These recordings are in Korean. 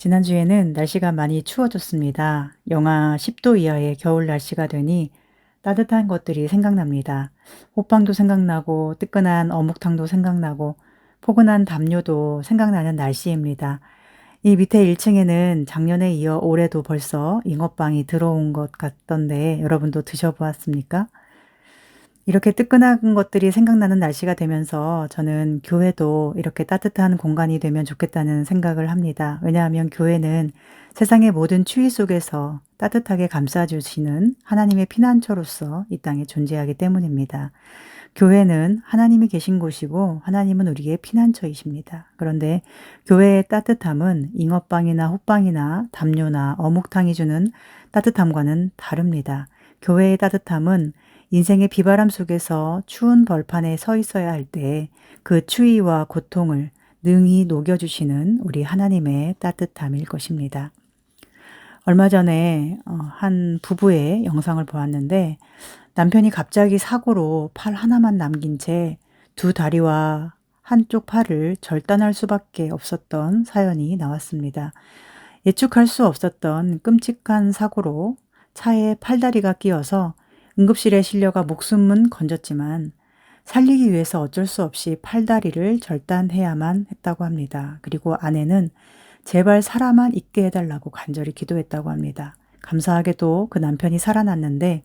지난주에는 날씨가 많이 추워졌습니다. 영하 10도 이하의 겨울 날씨가 되니 따뜻한 것들이 생각납니다. 호빵도 생각나고 뜨끈한 어묵탕도 생각나고 포근한 담요도 생각나는 날씨입니다. 이 밑에 1층에는 작년에 이어 올해도 벌써 잉어빵이 들어온 것 같던데 여러분도 드셔보았습니까? 이렇게 뜨끈한 것들이 생각나는 날씨가 되면서 저는 교회도 이렇게 따뜻한 공간이 되면 좋겠다는 생각을 합니다. 왜냐하면 교회는 세상의 모든 추위 속에서 따뜻하게 감싸주시는 하나님의 피난처로서 이 땅에 존재하기 때문입니다. 교회는 하나님이 계신 곳이고 하나님은 우리의 피난처이십니다. 그런데 교회의 따뜻함은 잉어빵이나 호빵이나 담요나 어묵탕이 주는 따뜻함과는 다릅니다. 교회의 따뜻함은 인생의 비바람 속에서 추운 벌판에 서 있어야 할 때 그 추위와 고통을 능히 녹여주시는 우리 하나님의 따뜻함일 것입니다. 얼마 전에 한 부부의 영상을 보았는데 남편이 갑자기 사고로 팔 하나만 남긴 채 두 다리와 한쪽 팔을 절단할 수밖에 없었던 사연이 나왔습니다. 예측할 수 없었던 끔찍한 사고로 차에 팔다리가 끼어서 응급실에 실려가 목숨은 건졌지만 살리기 위해서 어쩔 수 없이 팔다리를 절단해야만 했다고 합니다. 그리고 아내는 제발 살아만 있게 해달라고 간절히 기도했다고 합니다. 감사하게도 그 남편이 살아났는데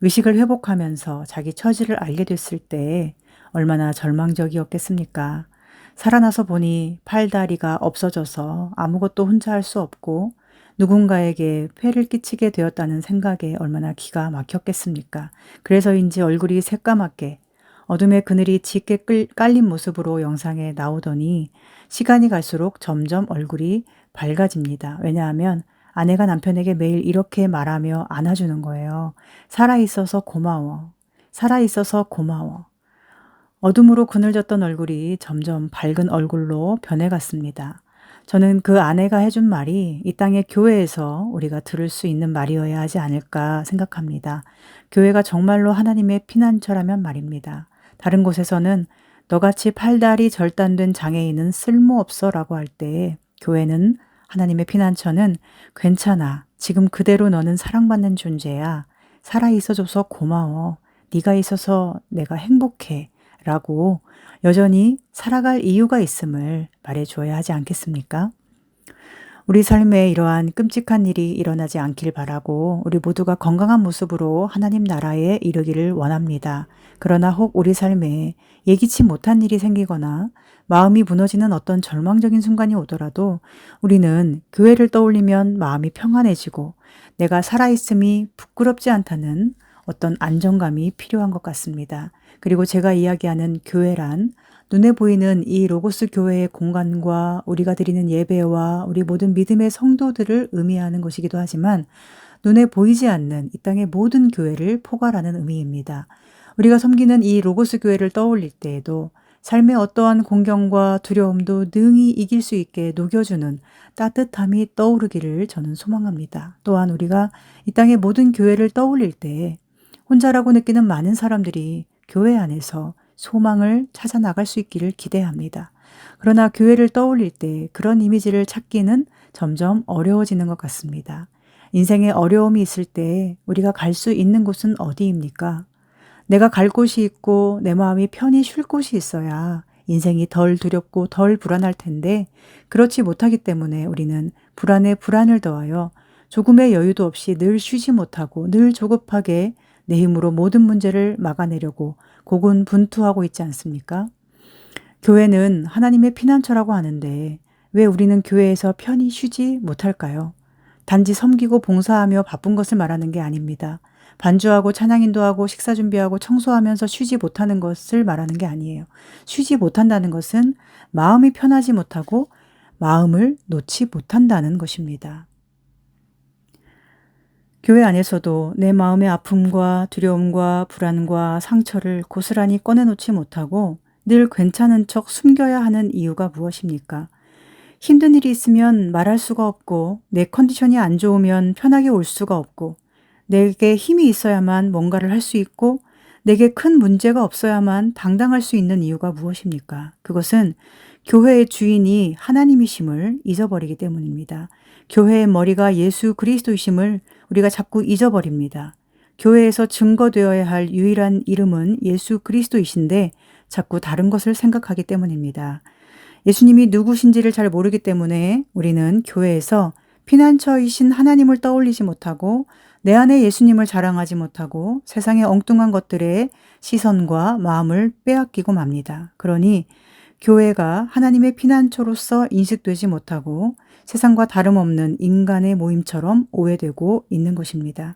의식을 회복하면서 자기 처지를 알게 됐을 때 얼마나 절망적이었겠습니까? 살아나서 보니 팔다리가 없어져서 아무것도 혼자 할 수 없고 누군가에게 폐를 끼치게 되었다는 생각에 얼마나 기가 막혔겠습니까? 그래서인지 얼굴이 새까맣게 어둠의 그늘이 짙게 깔린 모습으로 영상에 나오더니 시간이 갈수록 점점 얼굴이 밝아집니다. 왜냐하면 아내가 남편에게 매일 이렇게 말하며 안아주는 거예요. 살아있어서 고마워. 살아있어서 고마워. 어둠으로 그늘졌던 얼굴이 점점 밝은 얼굴로 변해갔습니다. 저는 그 아내가 해준 말이 이 땅의 교회에서 우리가 들을 수 있는 말이어야 하지 않을까 생각합니다. 교회가 정말로 하나님의 피난처라면 말입니다. 다른 곳에서는 너같이 팔다리 절단된 장애인은 쓸모없어 라고 할 때 교회는 하나님의 피난처는 괜찮아. 지금 그대로 너는 사랑받는 존재야. 살아있어줘서 고마워. 네가 있어서 내가 행복해. 라고 여전히 살아갈 이유가 있음을 말해줘야 하지 않겠습니까? 우리 삶에 이러한 끔찍한 일이 일어나지 않길 바라고 우리 모두가 건강한 모습으로 하나님 나라에 이르기를 원합니다. 그러나 혹 우리 삶에 예기치 못한 일이 생기거나 마음이 무너지는 어떤 절망적인 순간이 오더라도 우리는 교회를 떠올리면 마음이 평안해지고 내가 살아있음이 부끄럽지 않다는 어떤 안정감이 필요한 것 같습니다. 그리고 제가 이야기하는 교회란 눈에 보이는 이 로고스 교회의 공간과 우리가 드리는 예배와 우리 모든 믿음의 성도들을 의미하는 것이기도 하지만 눈에 보이지 않는 이 땅의 모든 교회를 포괄하는 의미입니다. 우리가 섬기는 이 로고스 교회를 떠올릴 때에도 삶의 어떠한 공경과 두려움도 능히 이길 수 있게 녹여주는 따뜻함이 떠오르기를 저는 소망합니다. 또한 우리가 이 땅의 모든 교회를 떠올릴 때 혼자라고 느끼는 많은 사람들이 교회 안에서 소망을 찾아 나갈 수 있기를 기대합니다. 그러나 교회를 떠올릴 때 그런 이미지를 찾기는 점점 어려워지는 것 같습니다. 인생에 어려움이 있을 때 우리가 갈 수 있는 곳은 어디입니까? 내가 갈 곳이 있고 내 마음이 편히 쉴 곳이 있어야 인생이 덜 두렵고 덜 불안할 텐데 그렇지 못하기 때문에 우리는 불안에 불안을 더하여 조금의 여유도 없이 늘 쉬지 못하고 늘 조급하게 내 힘으로 모든 문제를 막아내려고 고군분투하고 있지 않습니까? 교회는 하나님의 피난처라고 하는데 왜 우리는 교회에서 편히 쉬지 못할까요? 단지 섬기고 봉사하며 바쁜 것을 말하는 게 아닙니다. 반주하고 찬양 인도하고 식사 준비하고 청소하면서 쉬지 못하는 것을 말하는 게 아니에요. 쉬지 못한다는 것은 마음이 편하지 못하고 마음을 놓지 못한다는 것입니다. 교회 안에서도 내 마음의 아픔과 두려움과 불안과 상처를 고스란히 꺼내놓지 못하고 늘 괜찮은 척 숨겨야 하는 이유가 무엇입니까? 힘든 일이 있으면 말할 수가 없고 내 컨디션이 안 좋으면 편하게 올 수가 없고 내게 힘이 있어야만 뭔가를 할 수 있고 내게 큰 문제가 없어야만 당당할 수 있는 이유가 무엇입니까? 그것은 교회의 주인이 하나님이심을 잊어버리기 때문입니다. 교회의 머리가 예수 그리스도이심을 우리가 자꾸 잊어버립니다. 교회에서 증거되어야 할 유일한 이름은 예수 그리스도이신데 자꾸 다른 것을 생각하기 때문입니다. 예수님이 누구신지를 잘 모르기 때문에 우리는 교회에서 피난처이신 하나님을 떠올리지 못하고 내 안에 예수님을 자랑하지 못하고 세상의 엉뚱한 것들에 시선과 마음을 빼앗기고 맙니다. 그러니 교회가 하나님의 피난처로서 인식되지 못하고 세상과 다름없는 인간의 모임처럼 오해되고 있는 것입니다.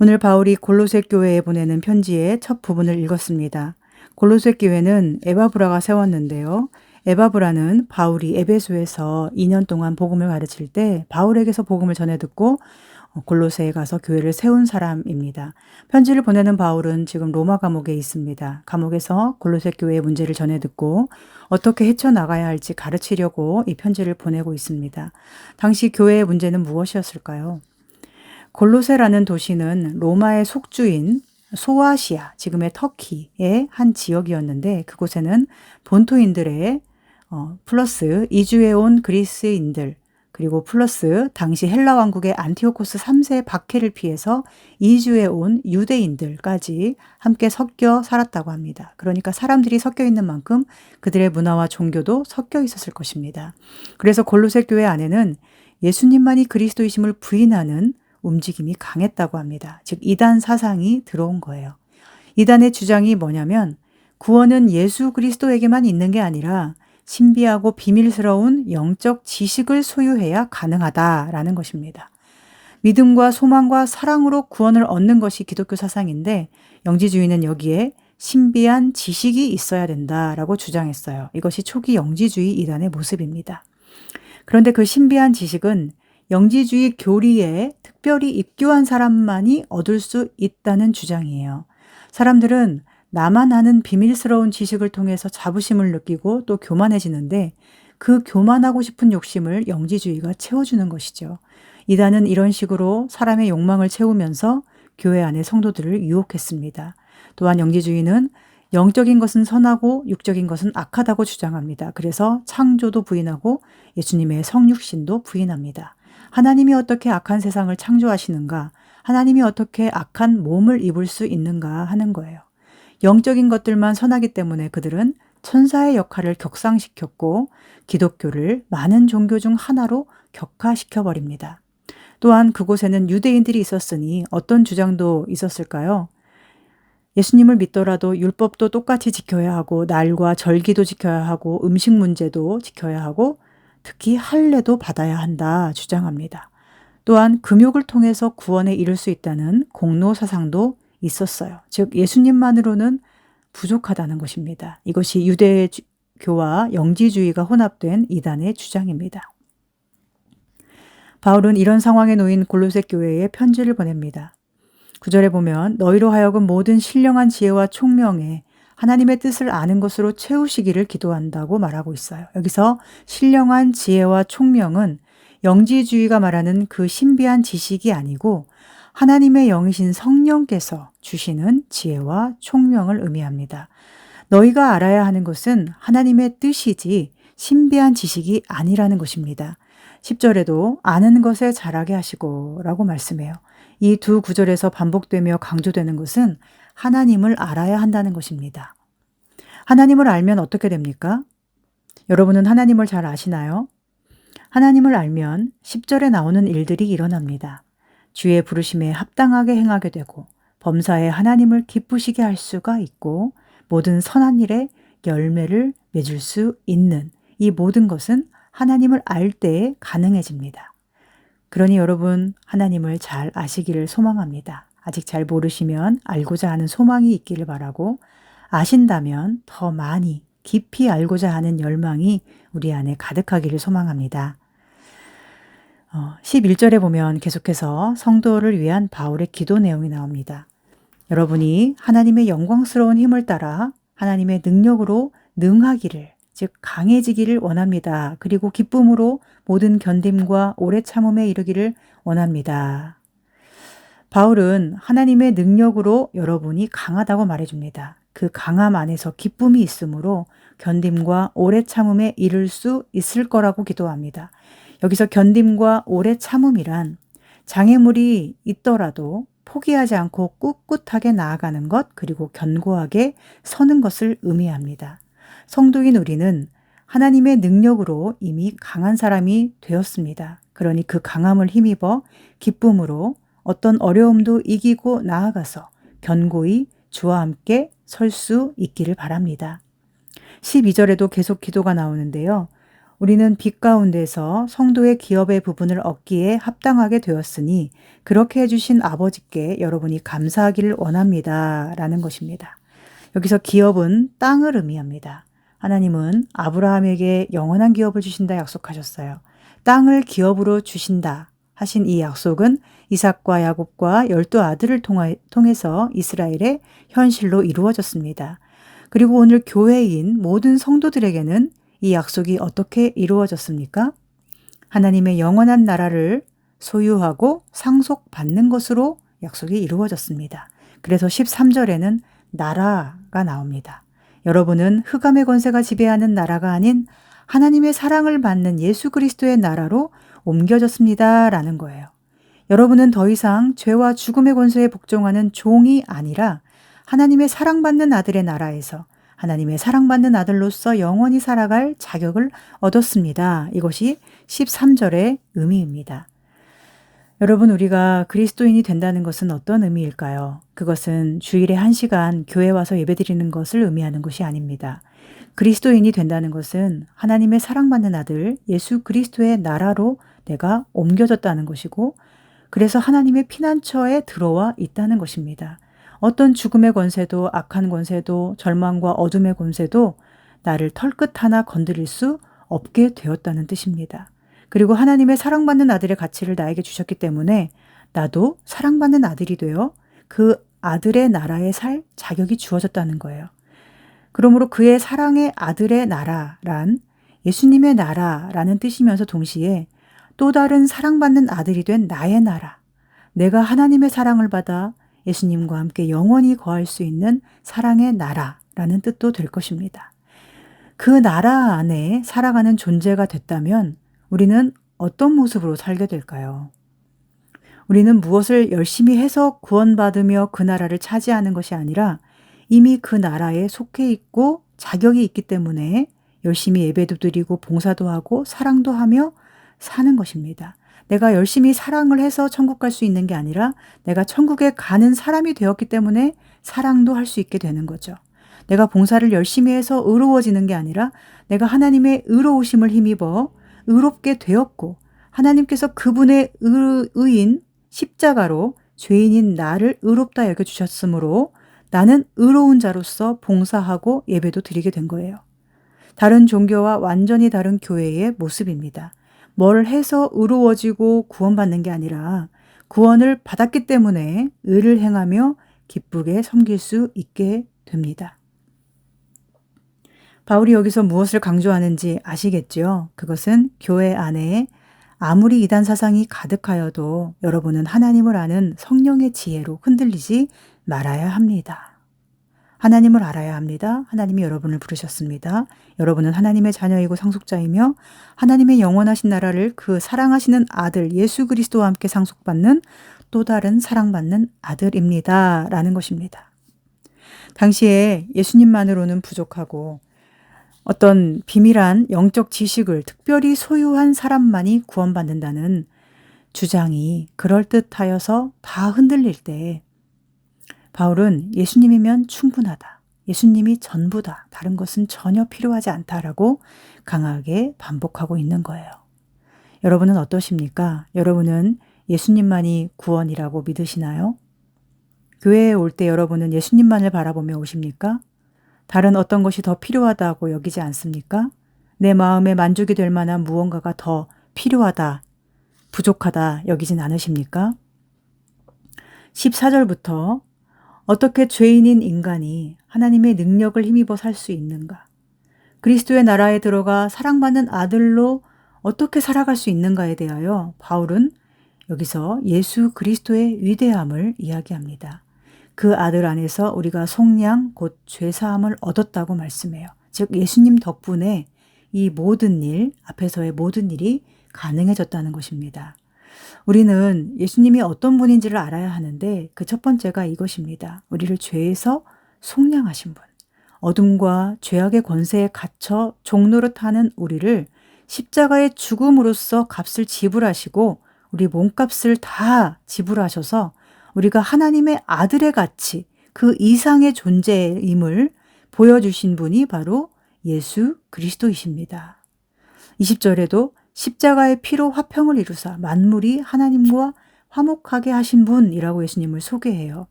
오늘 바울이 골로새 교회에 보내는 편지의 첫 부분을 읽었습니다. 골로새 교회는 에바브라가 세웠는데요. 에바브라는 바울이 에베소에서 2년 동안 복음을 가르칠 때 바울에게서 복음을 전해 듣고 골로새에 가서 교회를 세운 사람입니다. 편지를 보내는 바울은 지금 로마 감옥에 있습니다. 감옥에서 골로새 교회의 문제를 전해 듣고 어떻게 헤쳐나가야 할지 가르치려고 이 편지를 보내고 있습니다. 당시 교회의 문제는 무엇이었을까요? 골로새라는 도시는 로마의 속주인 소아시아, 지금의 터키의 한 지역이었는데 그곳에는 본토인들의 플러스 이주해 온 그리스인들 그리고 플러스 당시 헬라 왕국의 안티오코스 3세 박해를 피해서 이주해 온 유대인들까지 함께 섞여 살았다고 합니다. 그러니까 사람들이 섞여 있는 만큼 그들의 문화와 종교도 섞여 있었을 것입니다. 그래서 골로새 교회 안에는 예수님만이 그리스도이심을 부인하는 움직임이 강했다고 합니다. 즉 이단 사상이 들어온 거예요. 이단의 주장이 뭐냐면 구원은 예수 그리스도에게만 있는 게 아니라 신비하고 비밀스러운 영적 지식을 소유해야 가능하다라는 것입니다. 믿음과 소망과 사랑으로 구원을 얻는 것이 기독교 사상인데 영지주의는 여기에 신비한 지식이 있어야 된다라고 주장했어요. 이것이 초기 영지주의 이단의 모습입니다. 그런데 그 신비한 지식은 영지주의 교리에 특별히 입교한 사람만이 얻을 수 있다는 주장이에요. 사람들은 나만 아는 비밀스러운 지식을 통해서 자부심을 느끼고 또 교만해지는데 그 교만하고 싶은 욕심을 영지주의가 채워주는 것이죠. 이단은 이런 식으로 사람의 욕망을 채우면서 교회 안의 성도들을 유혹했습니다. 또한 영지주의는 영적인 것은 선하고 육적인 것은 악하다고 주장합니다. 그래서 창조도 부인하고 예수님의 성육신도 부인합니다. 하나님이 어떻게 악한 세상을 창조하시는가? 하나님이 어떻게 악한 몸을 입을 수 있는가 하는 거예요. 영적인 것들만 선하기 때문에 그들은 천사의 역할을 격상시켰고 기독교를 많은 종교 중 하나로 격화시켜버립니다. 또한 그곳에는 유대인들이 있었으니 어떤 주장도 있었을까요? 예수님을 믿더라도 율법도 똑같이 지켜야 하고 날과 절기도 지켜야 하고 음식 문제도 지켜야 하고 특히 할례도 받아야 한다 주장합니다. 또한 금욕을 통해서 구원에 이를 수 있다는 공로 사상도 있었어요. 즉 예수님만으로는 부족하다는 것입니다. 이것이 유대교와 영지주의가 혼합된 이단의 주장입니다. 바울은 이런 상황에 놓인 골로새 교회에 편지를 보냅니다. 9절에 보면 너희로 하여금 모든 신령한 지혜와 총명에 하나님의 뜻을 아는 것으로 채우시기를 기도한다고 말하고 있어요. 여기서 신령한 지혜와 총명은 영지주의가 말하는 그 신비한 지식이 아니고 하나님의 영이신 성령께서 주시는 지혜와 총명을 의미합니다. 너희가 알아야 하는 것은 하나님의 뜻이지 신비한 지식이 아니라는 것입니다. 10절에도 아는 것에 잘하게 하시고 라고 말씀해요. 이 두 구절에서 반복되며 강조되는 것은 하나님을 알아야 한다는 것입니다. 하나님을 알면 어떻게 됩니까? 여러분은 하나님을 잘 아시나요? 하나님을 알면 10절에 나오는 일들이 일어납니다. 주의 부르심에 합당하게 행하게 되고 범사에 하나님을 기쁘시게 할 수가 있고 모든 선한 일에 열매를 맺을 수 있는 이 모든 것은 하나님을 알 때에 가능해집니다. 그러니 여러분 하나님을 잘 아시기를 소망합니다. 아직 잘 모르시면 알고자 하는 소망이 있기를 바라고 아신다면 더 많이 깊이 알고자 하는 열망이 우리 안에 가득하기를 소망합니다. 11절에 보면 계속해서 성도를 위한 바울의 기도 내용이 나옵니다. 여러분이 하나님의 영광스러운 힘을 따라 하나님의 능력으로 능하기를 즉 강해지기를 원합니다. 그리고 기쁨으로 모든 견딤과 오래 참음에 이르기를 원합니다. 바울은 하나님의 능력으로 여러분이 강하다고 말해줍니다. 그 강함 안에서 기쁨이 있으므로 견딤과 오래 참음에 이를 수 있을 거라고 기도합니다. 여기서 견딤과 오래 참음이란 장애물이 있더라도 포기하지 않고 꿋꿋하게 나아가는 것, 그리고 견고하게 서는 것을 의미합니다. 성도인 우리는 하나님의 능력으로 이미 강한 사람이 되었습니다. 그러니 그 강함을 힘입어 기쁨으로 어떤 어려움도 이기고 나아가서 견고히 주와 함께 설 수 있기를 바랍니다. 12절에도 계속 기도가 나오는데요. 우리는 빛 가운데서 성도의 기업의 부분을 얻기에 합당하게 되었으니 그렇게 해주신 아버지께 여러분이 감사하기를 원합니다. 라는 것입니다. 여기서 기업은 땅을 의미합니다. 하나님은 아브라함에게 영원한 기업을 주신다 약속하셨어요. 땅을 기업으로 주신다 하신 이 약속은 이삭과 야곱과 12아들을 통해서 이스라엘의 현실로 이루어졌습니다. 그리고 오늘 교회인 모든 성도들에게는 이 약속이 어떻게 이루어졌습니까? 하나님의 영원한 나라를 소유하고 상속받는 것으로 약속이 이루어졌습니다. 그래서 13절에는 나라가 나옵니다. 여러분은 흑암의 권세가 지배하는 나라가 아닌 하나님의 사랑을 받는 예수 그리스도의 나라로 옮겨졌습니다. 라는 거예요. 여러분은 더 이상 죄와 죽음의 권세에 복종하는 종이 아니라 하나님의 사랑받는 아들의 나라에서 하나님의 사랑받는 아들로서 영원히 살아갈 자격을 얻었습니다. 이것이 13절의 의미입니다. 여러분, 우리가 그리스도인이 된다는 것은 어떤 의미일까요? 그것은 주일에 1시간 교회 와서 예배드리는 것을 의미하는 것이 아닙니다. 그리스도인이 된다는 것은 하나님의 사랑받는 아들 예수 그리스도의 나라로 내가 옮겨졌다는 것이고, 그래서 하나님의 피난처에 들어와 있다는 것입니다. 어떤 죽음의 권세도 악한 권세도 절망과 어둠의 권세도 나를 털끝 하나 건드릴 수 없게 되었다는 뜻입니다. 그리고 하나님의 사랑받는 아들의 가치를 나에게 주셨기 때문에 나도 사랑받는 아들이 되어 그 아들의 나라에 살 자격이 주어졌다는 거예요. 그러므로 그의 사랑의 아들의 나라란 예수님의 나라라는 뜻이면서 동시에 또 다른 사랑받는 아들이 된 나의 나라, 내가 하나님의 사랑을 받아 예수님과 함께 영원히 거할 수 있는 사랑의 나라라는 뜻도 될 것입니다. 그 나라 안에 살아가는 존재가 됐다면 우리는 어떤 모습으로 살게 될까요? 우리는 무엇을 열심히 해서 구원받으며 그 나라를 차지하는 것이 아니라 이미 그 나라에 속해 있고 자격이 있기 때문에 열심히 예배도 드리고 봉사도 하고 사랑도 하며 사는 것입니다. 내가 열심히 사랑을 해서 천국 갈 수 있는 게 아니라 내가 천국에 가는 사람이 되었기 때문에 사랑도 할 수 있게 되는 거죠. 내가 봉사를 열심히 해서 의로워지는 게 아니라 내가 하나님의 의로우심을 힘입어 의롭게 되었고 하나님께서 그분의 의인 십자가로 죄인인 나를 의롭다 여겨주셨으므로 나는 의로운 자로서 봉사하고 예배도 드리게 된 거예요. 다른 종교와 완전히 다른 교회의 모습입니다. 뭘 해서 의로워지고 구원받는 게 아니라 구원을 받았기 때문에 의를 행하며 기쁘게 섬길 수 있게 됩니다. 바울이 여기서 무엇을 강조하는지 아시겠죠? 그것은 교회 안에 아무리 이단 사상이 가득하여도 여러분은 하나님을 아는 성령의 지혜로 흔들리지 말아야 합니다. 하나님을 알아야 합니다. 하나님이 여러분을 부르셨습니다. 여러분은 하나님의 자녀이고 상속자이며 하나님의 영원하신 나라를 그 사랑하시는 아들 예수 그리스도와 함께 상속받는 또 다른 사랑받는 아들입니다. 라는 것입니다. 당시에 예수님만으로는 부족하고 어떤 비밀한 영적 지식을 특별히 소유한 사람만이 구원받는다는 주장이 그럴듯하여서 다 흔들릴 때 바울은 예수님이면 충분하다. 예수님이 전부다. 다른 것은 전혀 필요하지 않다라고 강하게 반복하고 있는 거예요. 여러분은 어떠십니까? 여러분은 예수님만이 구원이라고 믿으시나요? 교회에 올 때 여러분은 예수님만을 바라보며 오십니까? 다른 어떤 것이 더 필요하다고 여기지 않습니까? 내 마음에 만족이 될 만한 무언가가 더 필요하다, 부족하다 여기진 않으십니까? 14절부터 어떻게 죄인인 인간이 하나님의 능력을 힘입어 살 수 있는가? 그리스도의 나라에 들어가 사랑받는 아들로 어떻게 살아갈 수 있는가에 대하여 바울은 여기서 예수 그리스도의 위대함을 이야기합니다. 그 아들 안에서 우리가 속량 곧 죄사함을 얻었다고 말씀해요. 즉 예수님 덕분에 이 모든 일, 앞에서의 모든 일이 가능해졌다는 것입니다. 우리는 예수님이 어떤 분인지를 알아야 하는데 그 첫 번째가 이것입니다. 우리를 죄에서 속량하신 분. 어둠과 죄악의 권세에 갇혀 종노릇하는 우리를 십자가의 죽음으로써 값을 지불하시고 우리 몸값을 다 지불하셔서 우리가 하나님의 아들의 가치, 그 이상의 존재임을 보여주신 분이 바로 예수 그리스도이십니다. 20절에도 십자가의 피로 화평을 이루사 만물이 하나님과 화목하게 하신 분이라고 예수님을 소개해요.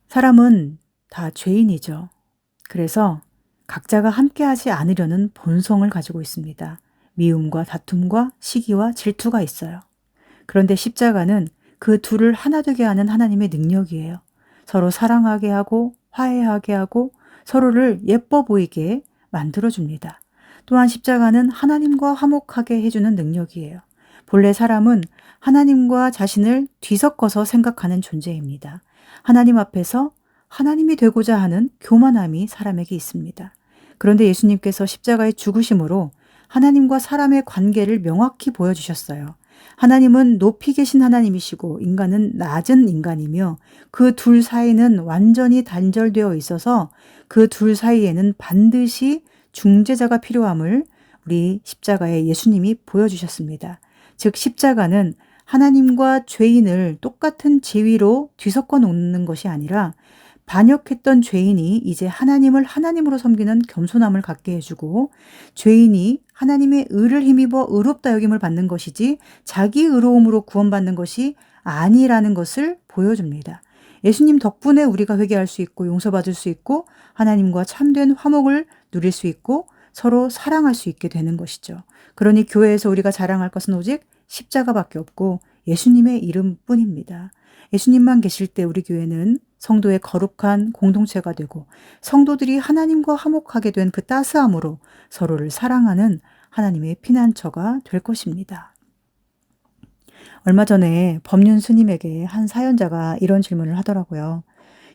사람은 다 죄인이죠. 그래서 각자가 함께하지 않으려는 본성을 가지고 있습니다. 미움과 다툼과 시기와 질투가 있어요. 그런데 십자가는 그 둘을 하나 되게 하는 하나님의 능력이에요. 서로 사랑하게 하고 화해하게 하고 서로를 예뻐 보이게 만들어줍니다. 또한 십자가는 하나님과 화목하게 해주는 능력이에요. 본래 사람은 하나님과 자신을 뒤섞어서 생각하는 존재입니다. 하나님 앞에서 하나님이 되고자 하는 교만함이 사람에게 있습니다. 그런데 예수님께서 십자가의 죽으심으로 하나님과 사람의 관계를 명확히 보여주셨어요. 하나님은 높이 계신 하나님이시고 인간은 낮은 인간이며 그 둘 사이는 완전히 단절되어 있어서 그 둘 사이에는 반드시 중재자가 필요함을 우리 십자가의 예수님이 보여주셨습니다. 즉 십자가는 하나님과 죄인을 똑같은 지위로 뒤섞어 놓는 것이 아니라 반역했던 죄인이 이제 하나님을 하나님으로 섬기는 겸손함을 갖게 해주고 죄인이 하나님의 의를 힘입어 의롭다 여김을 받는 것이지 자기 의로움으로 구원받는 것이 아니라는 것을 보여줍니다. 예수님 덕분에 우리가 회개할 수 있고 용서받을 수 있고 하나님과 참된 화목을 누릴 수 있고 서로 사랑할 수 있게 되는 것이죠. 그러니 교회에서 우리가 자랑할 것은 오직 십자가밖에 없고 예수님의 이름뿐입니다. 예수님만 계실 때 우리 교회는 성도의 거룩한 공동체가 되고 성도들이 하나님과 화목하게 된 그 따스함으로 서로를 사랑하는 하나님의 피난처가 될 것입니다. 얼마 전에 법륜 스님에게 한 사연자가 이런 질문을 하더라고요.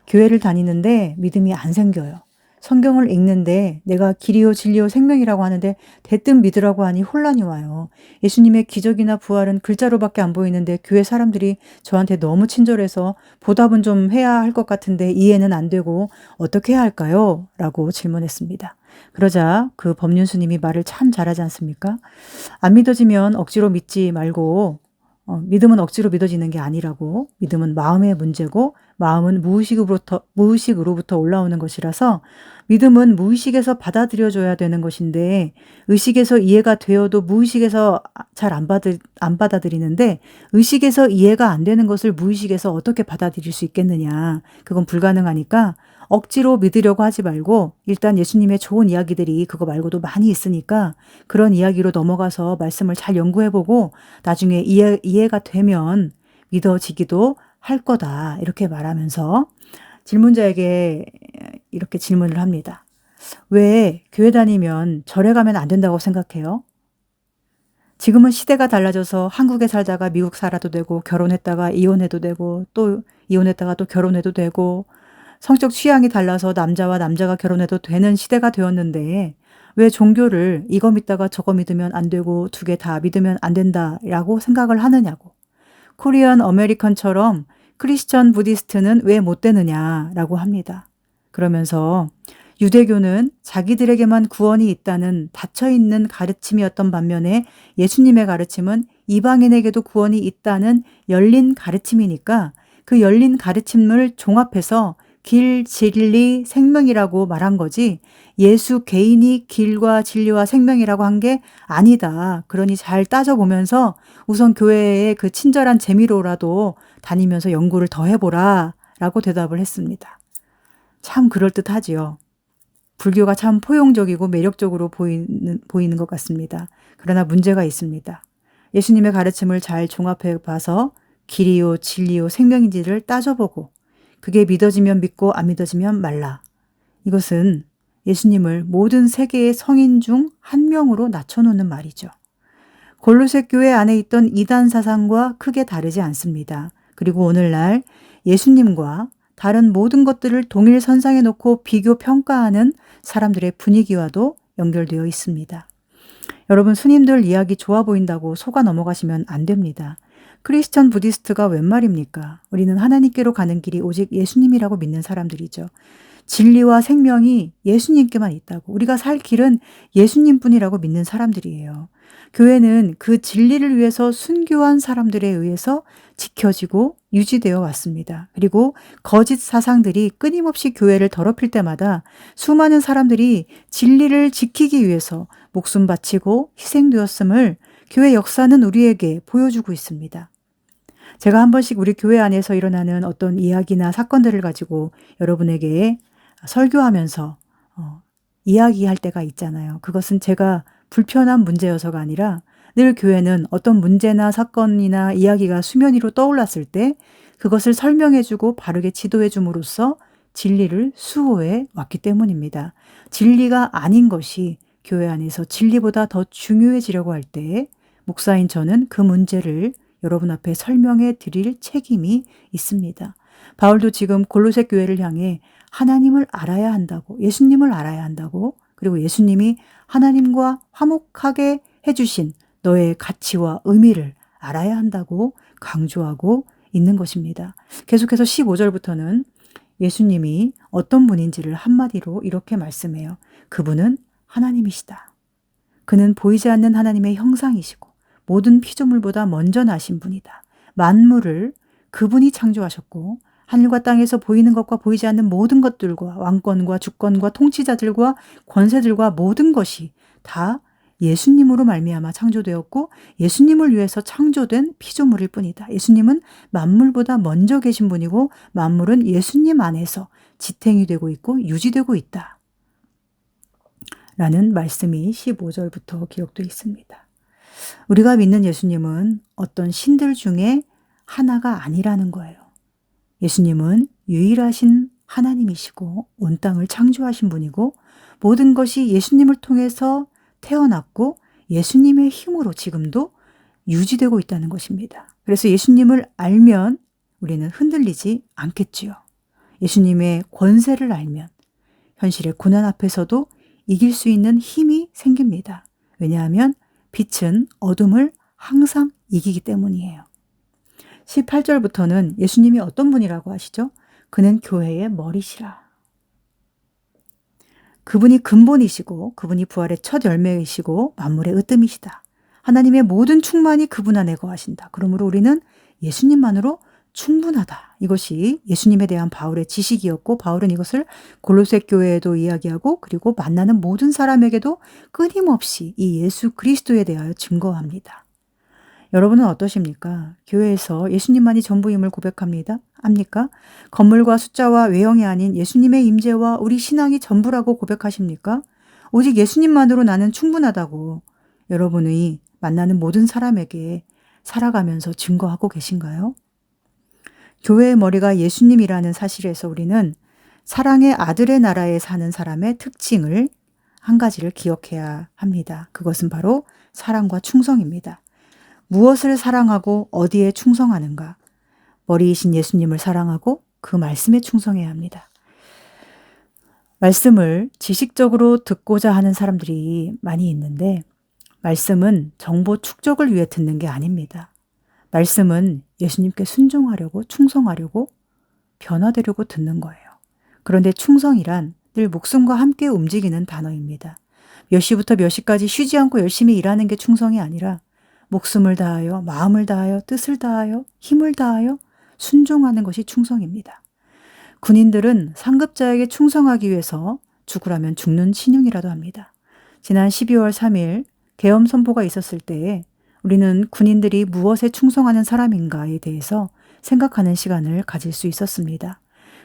교회를 다니는데 믿음이 안 생겨요. 성경을 읽는데 내가 길이요 진리요 생명이라고 하는데 대뜸 믿으라고 하니 혼란이 와요. 예수님의 기적이나 부활은 글자로밖에 안 보이는데 교회 사람들이 저한테 너무 친절해서 보답은 좀 해야 할 것 같은데 이해는 안 되고 어떻게 해야 할까요? 라고 질문했습니다. 그러자 그 법륜 스님이 말을 참 잘하지 않습니까? 안 믿어지면 억지로 믿지 말고 믿음은 억지로 믿어지는 게 아니라고 믿음은 마음의 문제고 마음은 무의식으로부터 올라오는 것이라서 믿음은 무의식에서 받아들여져야 되는 것인데 의식에서 이해가 되어도 무의식에서 잘 안 받아들이는데 의식에서 이해가 안 되는 것을 무의식에서 어떻게 받아들일 수 있겠느냐. 그건 불가능하니까 억지로 믿으려고 하지 말고 일단 예수님의 좋은 이야기들이 그거 말고도 많이 있으니까 그런 이야기로 넘어가서 말씀을 잘 연구해보고 나중에 이해가 되면 믿어지기도 할 거다. 이렇게 말하면서 질문자에게 이렇게 질문을 합니다. 왜 교회 다니면 절에 가면 안 된다고 생각해요? 지금은 시대가 달라져서 한국에 살다가 미국 살아도 되고 결혼했다가 이혼해도 되고 또 이혼했다가 또 결혼해도 되고 성적 취향이 달라서 남자와 남자가 결혼해도 되는 시대가 되었는데 왜 종교를 이거 믿다가 저거 믿으면 안 되고 두 개 다 믿으면 안 된다라고 생각을 하느냐고. 코리안 어메리컨처럼 크리스천 부디스트는 왜 못 되느냐라고 합니다. 그러면서 유대교는 자기들에게만 구원이 있다는 닫혀있는 가르침이었던 반면에 예수님의 가르침은 이방인에게도 구원이 있다는 열린 가르침이니까 그 열린 가르침을 종합해서 길, 진리, 생명이라고 말한 거지 예수 개인이 길과 진리와 생명이라고 한 게 아니다. 그러니 잘 따져보면서 우선 교회의 그 친절한 재미로라도 다니면서 연구를 더 해보라 라고 대답을 했습니다. 참 그럴듯하지요. 불교가 참 포용적이고 매력적으로 보이는 것 같습니다. 그러나 문제가 있습니다. 예수님의 가르침을 잘 종합해 봐서 길이요, 진리요, 생명인지를 따져보고 그게 믿어지면 믿고 안 믿어지면 말라. 이것은 예수님을 모든 세계의 성인 중 한 명으로 낮춰놓는 말이죠. 골로새 교회 안에 있던 이단 사상과 크게 다르지 않습니다. 그리고 오늘날 예수님과 다른 모든 것들을 동일 선상에 놓고 비교 평가하는 사람들의 분위기와도 연결되어 있습니다. 여러분, 스님들 이야기 좋아 보인다고 속아 넘어가시면 안 됩니다. 크리스천 부디스트가 웬 말입니까? 우리는 하나님께로 가는 길이 오직 예수님이라고 믿는 사람들이죠. 진리와 생명이 예수님께만 있다고, 우리가 살 길은 예수님뿐이라고 믿는 사람들이에요. 교회는 그 진리를 위해서 순교한 사람들에 의해서 지켜지고 유지되어 왔습니다. 그리고 거짓 사상들이 끊임없이 교회를 더럽힐 때마다 수많은 사람들이 진리를 지키기 위해서 목숨 바치고 희생되었음을 교회 역사는 우리에게 보여주고 있습니다. 제가 한 번씩 우리 교회 안에서 일어나는 어떤 이야기나 사건들을 가지고 여러분에게 설교하면서 이야기할 때가 있잖아요. 그것은 제가 불편한 문제여서가 아니라 늘 교회는 어떤 문제나 사건이나 이야기가 수면 위로 떠올랐을 때 그것을 설명해주고 바르게 지도해줌으로써 진리를 수호해 왔기 때문입니다. 진리가 아닌 것이 교회 안에서 진리보다 더 중요해지려고 할 때 목사인 저는 그 문제를 여러분 앞에 설명해 드릴 책임이 있습니다. 바울도 지금 골로새 교회를 향해 하나님을 알아야 한다고, 예수님을 알아야 한다고, 그리고 예수님이 하나님과 화목하게 해주신 너의 가치와 의미를 알아야 한다고 강조하고 있는 것입니다. 계속해서 15절부터는 예수님이 어떤 분인지를 한마디로 이렇게 말씀해요. 그분은 하나님이시다. 그는 보이지 않는 하나님의 형상이시고 모든 피조물보다 먼저 나신 분이다. 만물을 그분이 창조하셨고 하늘과 땅에서 보이는 것과 보이지 않는 모든 것들과 왕권과 주권과 통치자들과 권세들과 모든 것이 다 예수님으로 말미암아 창조되었고 예수님을 위해서 창조된 피조물일 뿐이다. 예수님은 만물보다 먼저 계신 분이고 만물은 예수님 안에서 지탱이 되고 있고 유지되고 있다. 라는 말씀이 15절부터 기록되어 있습니다. 우리가 믿는 예수님은 어떤 신들 중에 하나가 아니라는 거예요. 예수님은 유일하신 하나님이시고 온 땅을 창조하신 분이고 모든 것이 예수님을 통해서 태어났고 예수님의 힘으로 지금도 유지되고 있다는 것입니다. 그래서 예수님을 알면 우리는 흔들리지 않겠지요. 예수님의 권세를 알면 현실의 고난 앞에서도 이길 수 있는 힘이 생깁니다. 왜냐하면 빛은 어둠을 항상 이기기 때문이에요. 18절부터는 예수님이 어떤 분이라고 하시죠? 그는 교회의 머리시라. 그분이 근본이시고 그분이 부활의 첫 열매이시고 만물의 으뜸이시다. 하나님의 모든 충만이 그분 안에 거하신다. 그러므로 우리는 예수님만으로 충분하다. 이것이 예수님에 대한 바울의 지식이었고 바울은 이것을 골로새 교회에도 이야기하고 그리고 만나는 모든 사람에게도 끊임없이 이 예수 그리스도에 대하여 증거합니다. 여러분은 어떠십니까? 교회에서 예수님만이 전부임을 고백합니다. 합니까? 건물과 숫자와 외형이 아닌 예수님의 임재와 우리 신앙이 전부라고 고백하십니까? 오직 예수님만으로 나는 충분하다고 여러분의 만나는 모든 사람에게 살아가면서 증거하고 계신가요? 교회의 머리가 예수님이라는 사실에서 우리는 사랑의 아들의 나라에 사는 사람의 특징을 한 가지를 기억해야 합니다. 그것은 바로 사랑과 충성입니다. 무엇을 사랑하고 어디에 충성하는가? 머리이신 예수님을 사랑하고 그 말씀에 충성해야 합니다. 말씀을 지식적으로 듣고자 하는 사람들이 많이 있는데 말씀은 정보 축적을 위해 듣는 게 아닙니다. 말씀은 예수님께 순종하려고 충성하려고 변화되려고 듣는 거예요. 그런데 충성이란 늘 목숨과 함께 움직이는 단어입니다. 몇 시부터 몇 시까지 쉬지 않고 열심히 일하는 게 충성이 아니라 목숨을 다하여 마음을 다하여 뜻을 다하여 힘을 다하여 순종하는 것이 충성입니다. 군인들은 상급자에게 충성하기 위해서 죽으라면 죽는 신용이라도 합니다. 지난 12월 3일 계엄 선포가 있었을 때에 우리는 군인들이 무엇에 충성하는 사람인가에 대해서 생각하는 시간을 가질 수 있었습니다.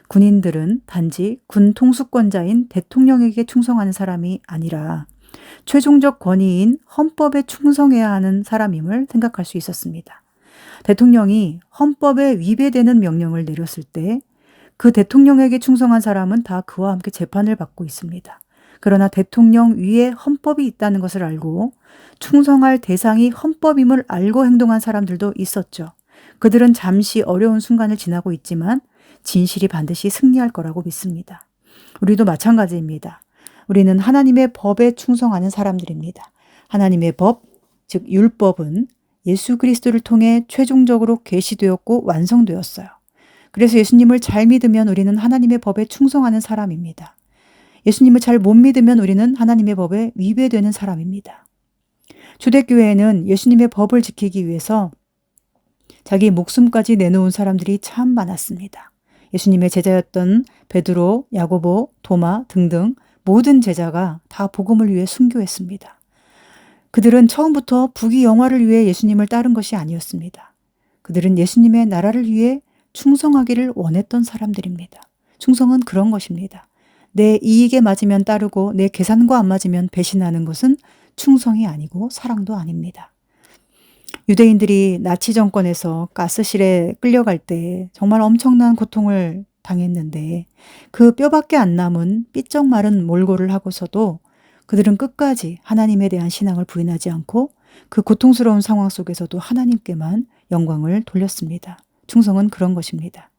군인들은 단지 군 통수권자인 대통령에게 충성하는 사람이 아니라 최종적 권위인 헌법에 충성해야 하는 사람임을 생각할 수 있었습니다. 대통령이 헌법에 위배되는 명령을 내렸을 때 그 대통령에게 충성한 사람은 다 그와 함께 재판을 받고 있습니다. 그러나 대통령 위에 헌법이 있다는 것을 알고 충성할 대상이 헌법임을 알고 행동한 사람들도 있었죠. 그들은 잠시 어려운 순간을 지나고 있지만 진실이 반드시 승리할 거라고 믿습니다. 우리도 마찬가지입니다. 우리는 하나님의 법에 충성하는 사람들입니다. 하나님의 법, 즉 율법은 예수 그리스도를 통해 최종적으로 계시되었고 완성되었어요. 그래서 예수님을 잘 믿으면 우리는 하나님의 법에 충성하는 사람입니다. 예수님을 잘 못 믿으면 우리는 하나님의 법에 위배되는 사람입니다. 초대교회에는 예수님의 법을 지키기 위해서 자기 목숨까지 내놓은 사람들이 참 많았습니다. 예수님의 제자였던 베드로, 야고보, 도마 등등 모든 제자가 다 복음을 위해 순교했습니다. 그들은 처음부터 부귀영화를 위해 예수님을 따른 것이 아니었습니다. 그들은 예수님의 나라를 위해 충성하기를 원했던 사람들입니다. 충성은 그런 것입니다. 내 이익에 맞으면 따르고 내 계산과 안 맞으면 배신하는 것은 충성이 아니고 사랑도 아닙니다. 유대인들이 나치 정권에서 가스실에 끌려갈 때 정말 엄청난 고통을 당했는데 그 뼈밖에 안 남은 삐쩍 마른 몰골을 하고서도 그들은 끝까지 하나님에 대한 신앙을 부인하지 않고 그 고통스러운 상황 속에서도 하나님께만 영광을 돌렸습니다. 충성은 그런 것입니다.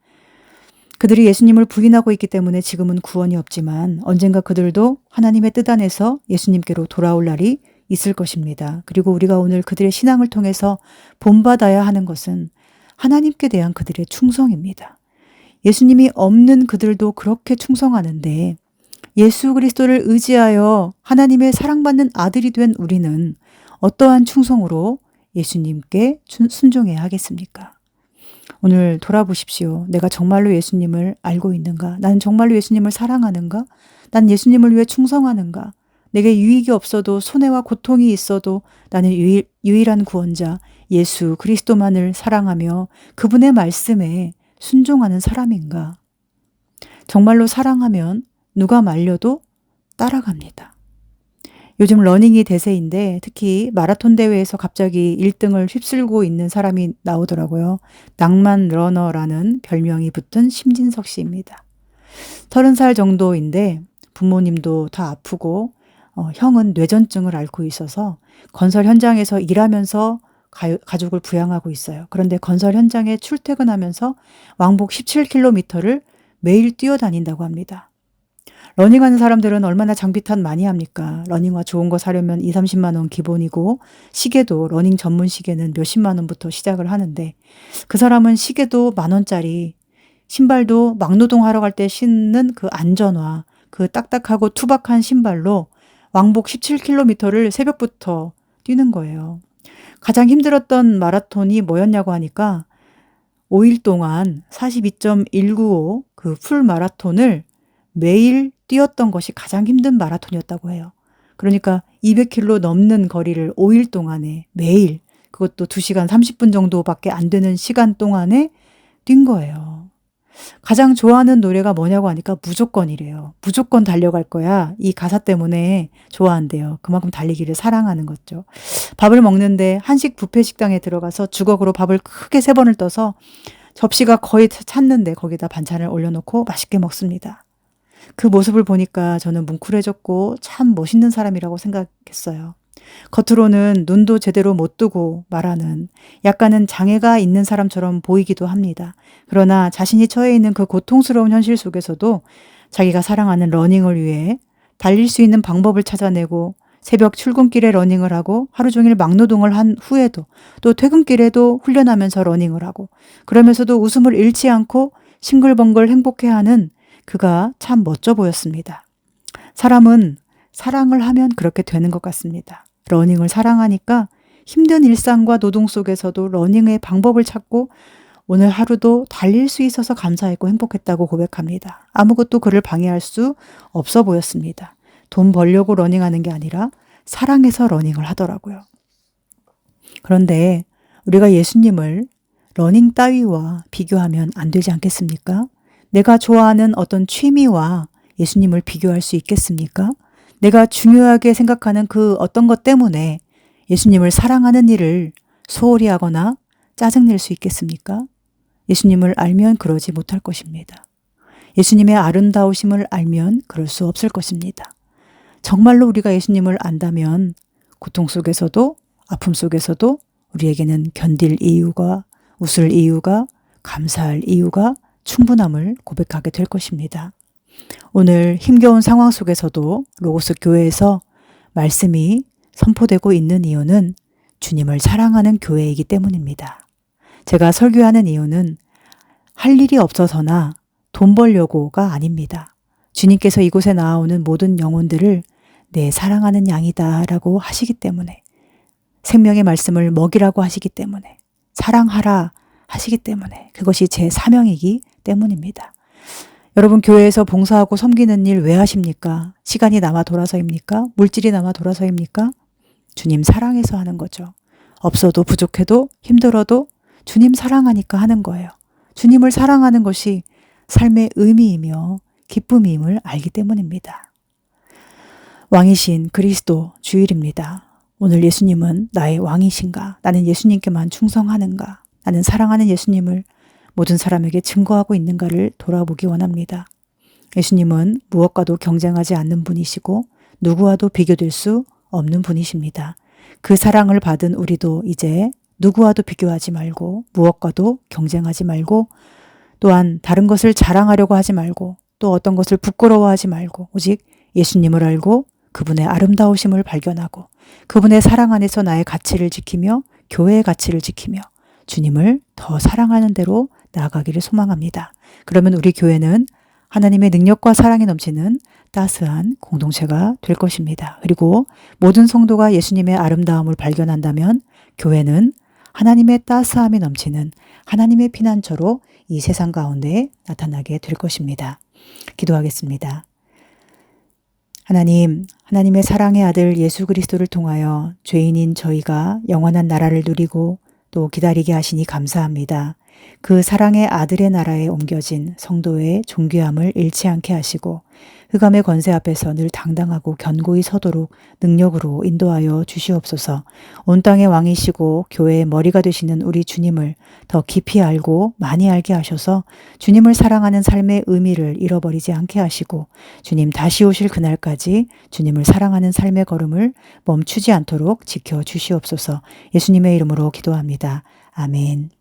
그들이 예수님을 부인하고 있기 때문에 지금은 구원이 없지만 언젠가 그들도 하나님의 뜻 안에서 예수님께로 돌아올 날이 있을 것입니다. 그리고 우리가 오늘 그들의 신앙을 통해서 본받아야 하는 것은 하나님께 대한 그들의 충성입니다. 예수님이 없는 그들도 그렇게 충성하는데 예수 그리스도를 의지하여 하나님의 사랑받는 아들이 된 우리는 어떠한 충성으로 예수님께 순종해야 하겠습니까? 오늘 돌아보십시오. 내가 정말로 예수님을 알고 있는가? 나는 정말로 예수님을 사랑하는가? 난 예수님을 위해 충성하는가? 내게 유익이 없어도 손해와 고통이 있어도 나는 유일한 구원자 예수 그리스도만을 사랑하며 그분의 말씀에 순종하는 사람인가? 정말로 사랑하면 누가 말려도 따라갑니다. 요즘 러닝이 대세인데 특히 마라톤 대회에서 갑자기 1등을 휩쓸고 있는 사람이 나오더라고요. 낭만 러너라는 별명이 붙은 심진석 씨입니다. 30살 정도인데 부모님도 다 아프고 형은 뇌전증을 앓고 있어서 건설 현장에서 일하면서 가족을 부양하고 있어요. 그런데 건설 현장에 출퇴근하면서 왕복 17km를 매일 뛰어다닌다고 합니다. 러닝하는 사람들은 얼마나 장비탄 많이 합니까? 러닝화 좋은 거 사려면 2, 30만 원 기본이고 시계도 러닝 전문 시계는 몇십만 원부터 시작을 하는데 그 사람은 시계도 10,000원짜리 신발도 막노동하러 갈 때 신는 그 안전화 그 딱딱하고 투박한 신발로 왕복 17km를 새벽부터 뛰는 거예요. 가장 힘들었던 마라톤이 뭐였냐고 하니까 5일 동안 42.195 그 풀 마라톤을 매일 뛰었던 것이 가장 힘든 마라톤이었다고 해요. 그러니까 200km 넘는 거리를 5일 동안에 매일 그것도 2시간 30분 정도밖에 안 되는 시간 동안에 뛴 거예요. 가장 좋아하는 노래가 뭐냐고 하니까 무조건이래요. 무조건 달려갈 거야. 이 가사 때문에 좋아한대요. 그만큼 달리기를 사랑하는 거죠. 밥을 먹는데 한식 뷔페 식당에 들어가서 주걱으로 밥을 크게 3번을 떠서 접시가 거의 찼는데 거기다 반찬을 올려놓고 맛있게 먹습니다. 그 모습을 보니까 저는 뭉클해졌고 참 멋있는 사람이라고 생각했어요. 겉으로는 눈도 제대로 못 뜨고 말하는 약간은 장애가 있는 사람처럼 보이기도 합니다. 그러나 자신이 처해 있는 그 고통스러운 현실 속에서도 자기가 사랑하는 러닝을 위해 달릴 수 있는 방법을 찾아내고 새벽 출근길에 러닝을 하고 하루 종일 막노동을 한 후에도 또 퇴근길에도 훈련하면서 러닝을 하고 그러면서도 웃음을 잃지 않고 싱글벙글 행복해하는 그가 참 멋져 보였습니다. 사람은 사랑을 하면 그렇게 되는 것 같습니다. 러닝을 사랑하니까 힘든 일상과 노동 속에서도 러닝의 방법을 찾고 오늘 하루도 달릴 수 있어서 감사했고 행복했다고 고백합니다. 아무것도 그를 방해할 수 없어 보였습니다. 돈 벌려고 러닝하는 게 아니라 사랑해서 러닝을 하더라고요. 그런데 우리가 예수님을 러닝 따위와 비교하면 안 되지 않겠습니까? 내가 좋아하는 어떤 취미와 예수님을 비교할 수 있겠습니까? 내가 중요하게 생각하는 그 어떤 것 때문에 예수님을 사랑하는 일을 소홀히 하거나 짜증낼 수 있겠습니까? 예수님을 알면 그러지 못할 것입니다. 예수님의 아름다우심을 알면 그럴 수 없을 것입니다. 정말로 우리가 예수님을 안다면 고통 속에서도 아픔 속에서도 우리에게는 견딜 이유가, 웃을 이유가, 감사할 이유가 충분함을 고백하게 될 것입니다. 오늘 힘겨운 상황 속에서도 로고스 교회에서 말씀이 선포되고 있는 이유는 주님을 사랑하는 교회이기 때문입니다. 제가 설교하는 이유는 할 일이 없어서나 돈 벌려고가 아닙니다. 주님께서 이곳에 나오는 모든 영혼들을 내 사랑하는 양이다 라고 하시기 때문에, 생명의 말씀을 먹이라고 하시기 때문에, 사랑하라 하시기 때문에, 그것이 제 사명이기 때문입니다. 여러분, 교회에서 봉사하고 섬기는 일 왜 하십니까? 시간이 남아 돌아서입니까? 물질이 남아 돌아서입니까? 주님 사랑해서 하는 거죠. 없어도 부족해도 힘들어도 주님 사랑하니까 하는 거예요. 주님을 사랑하는 것이 삶의 의미이며 기쁨임을 알기 때문입니다. 왕이신 그리스도 주일입니다. 오늘 예수님은 나의 왕이신가? 나는 예수님께만 충성하는가? 나는 사랑하는 예수님을 모든 사람에게 증거하고 있는가를 돌아보기 원합니다. 예수님은 무엇과도 경쟁하지 않는 분이시고 누구와도 비교될 수 없는 분이십니다. 그 사랑을 받은 우리도 이제 누구와도 비교하지 말고 무엇과도 경쟁하지 말고 또한 다른 것을 자랑하려고 하지 말고 또 어떤 것을 부끄러워하지 말고 오직 예수님을 알고 그분의 아름다우심을 발견하고 그분의 사랑 안에서 나의 가치를 지키며 교회의 가치를 지키며 주님을 더 사랑하는 대로 나아가기를 소망합니다. 그러면 우리 교회는 하나님의 능력과 사랑이 넘치는 따스한 공동체가 될 것입니다. 그리고 모든 성도가 예수님의 아름다움을 발견한다면 교회는 하나님의 따스함이 넘치는 하나님의 피난처로 이 세상 가운데 나타나게 될 것입니다. 기도하겠습니다. 하나님, 하나님의 사랑의 아들 예수 그리스도를 통하여 죄인인 저희가 영원한 나라를 누리고 또 기다리게 하시니 감사합니다. 그 사랑의 아들의 나라에 옮겨진 성도의 존귀함을 잃지 않게 하시고 흑암의 권세 앞에서 늘 당당하고 견고히 서도록 능력으로 인도하여 주시옵소서. 온 땅의 왕이시고 교회의 머리가 되시는 우리 주님을 더 깊이 알고 많이 알게 하셔서 주님을 사랑하는 삶의 의미를 잃어버리지 않게 하시고 주님 다시 오실 그날까지 주님을 사랑하는 삶의 걸음을 멈추지 않도록 지켜주시옵소서. 예수님의 이름으로 기도합니다. 아멘.